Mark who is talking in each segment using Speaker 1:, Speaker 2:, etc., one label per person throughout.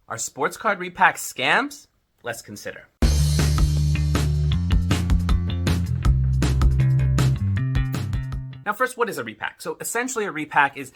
Speaker 1: Are sports card repacks scams? Let's consider. Now first, what is a repack? So essentially a repack is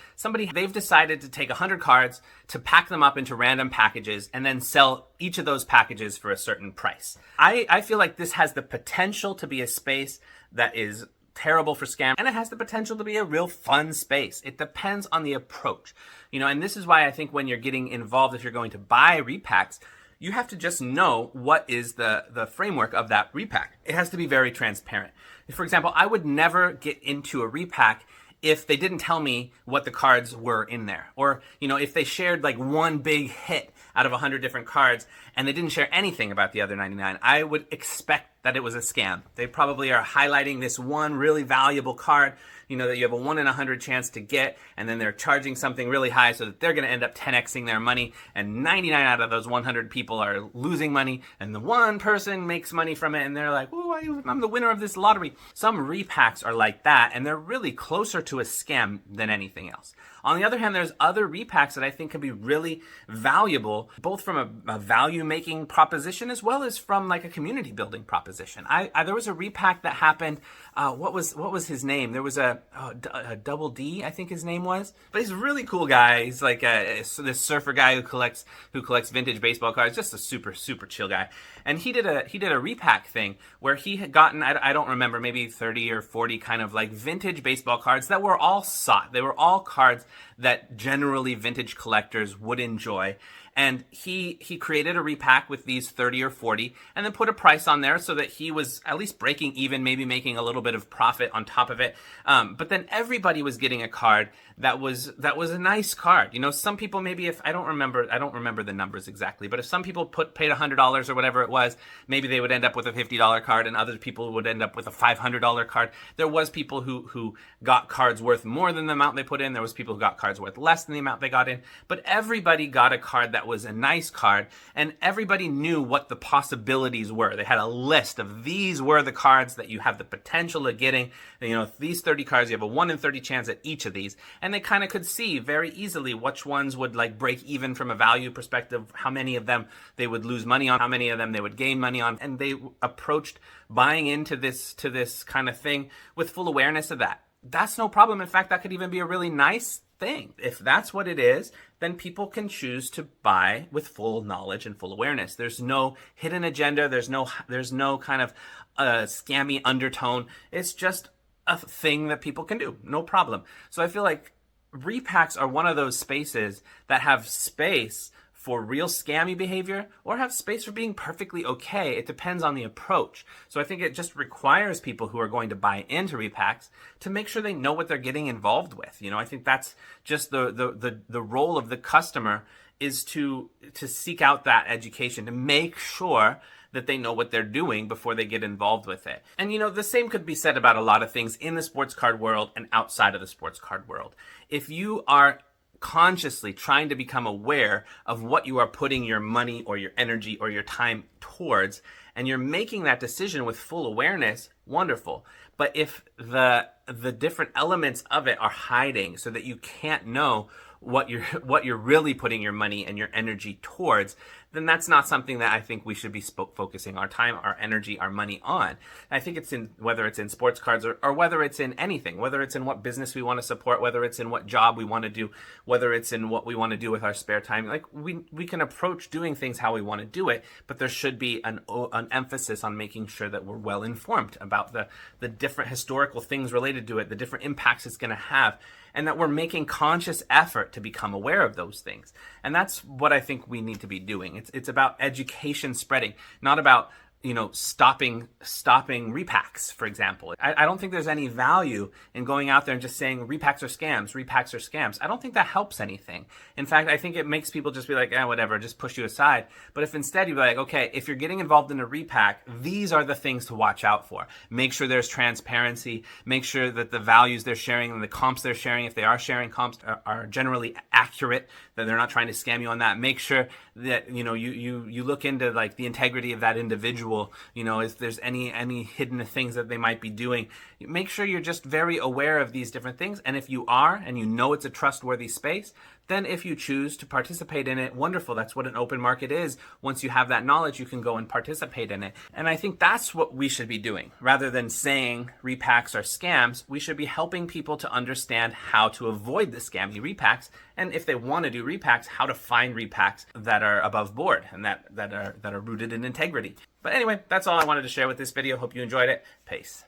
Speaker 1: they've decided to take 100 cards, to pack them up into random packages, and then sell each of those packages for a certain price. I feel like this has the potential to be a space that is terrible for scam, and it has the potential to be a real fun space. It depends on the approach. And this is why I think when you're getting involved, if you're going to buy repacks, you have to just know what is the framework of that repack. It has to be very transparent. For example, I would never get into a repack if they didn't tell me what the cards were in there. Or, if they shared like one big hit out of 100 different cards and they didn't share anything about the other 99, I would expect that it was a scam. They probably are highlighting this one really valuable card, that you have a 1 in 100 chance to get, and then they're charging something really high so that they're going to end up 10xing their money, and 99 out of those 100 people are losing money, and the one person makes money from it, and they're like, "Ooh, I'm the winner of this lottery." Some repacks are like that, and they're really closer to a scam than anything else. On the other hand, there's other repacks that I think can be really valuable, both from a value-making proposition as well as from like a community-building proposition. There was a repack that happened. What was his name? There was a Double D, I think his name was. But he's a really cool guy. He's like this surfer guy who collects vintage baseball cards. Just a super chill guy. And he did a repack thing where he had gotten, I don't remember, maybe 30 or 40 kind of like vintage baseball cards that were all sought. They were all cards that generally vintage collectors would enjoy. And he created a repack with these 30 or 40 and then put a price on there so that he was at least breaking even, maybe making a little bit of profit on top of it. But then everybody was getting a card that was a nice card. Some people, maybe, if I don't remember the numbers exactly, but if some people paid $100 or whatever it was, maybe they would end up with a $50 card and other people would end up with a $500 card. There was people who got cards worth more than the amount they put in. There was people who got cards worth less than the amount they got in. But everybody got a card that was a nice card, and everybody knew what the possibilities were. They had a list of these were the cards that you have the potential of getting. These 30 cards, you have a 1 in 30 chance at each of these. And they kind of could see very easily which ones would like break even from a value perspective, how many of them they would lose money on, how many of them they would gain money on. And they approached buying into this kind of thing with full awareness of that. That's no problem. In fact, that could even be a really nice thing. If that's what it is, then people can choose to buy with full knowledge and full awareness. There's no hidden agenda. There's no kind of scammy undertone. It's just a thing that people can do. No problem. So I feel like repacks are one of those spaces that have space for real scammy behavior or have space for being perfectly okay. It depends on the approach. So I think it just requires people who are going to buy into repacks to make sure they know what they're getting involved with. I think that's just the role of the customer, is to seek out that education, to make sure that they know what they're doing before they get involved with it. And the same could be said about a lot of things in the sports card world and outside of the sports card world. If you are consciously trying to become aware of what you are putting your money or your energy or your time towards, and you're making that decision with full awareness, wonderful. But if the different elements of it are hiding so that you can't know what you're really putting your money and your energy towards, then that's not something that I think we should be focusing our time, our energy, our money on. I think it's whether it's in sports cards or whether it's in anything, whether it's in what business we want to support, whether it's in what job we want to do, whether it's in what we want to do with our spare time. Like we can approach doing things how we want to do it, but there should be an emphasis on making sure that we're well informed about the different historical things related to it, the different impacts it's going to have, and that we're making conscious effort to become aware of those things. And that's what I think we need to be doing. It's about education spreading, not about stopping repacks, for example. I don't think there's any value in going out there and just saying repacks are scams, repacks are scams. I don't think that helps anything. In fact, I think it makes people just be like, whatever, just push you aside. But if instead you be like, okay, if you're getting involved in a repack, these are the things to watch out for. Make sure there's transparency. Make sure that the values they're sharing and the comps they're sharing, if they are sharing comps, are generally accurate, that they're not trying to scam you on that. Make sure that, you look into like the integrity of that individual. If there's any hidden things that they might be doing, make sure you're just very aware of these different things. And if you are, and it's a trustworthy space, then if you choose to participate in it, wonderful. That's what an open market is. Once you have that knowledge, you can go and participate in it. And I think that's what we should be doing. Rather than saying repacks are scams, we should be helping people to understand how to avoid the scammy repacks. And if they want to do repacks, how to find repacks that are above board and that are rooted in integrity. But anyway, that's all I wanted to share with this video. Hope you enjoyed it. Peace.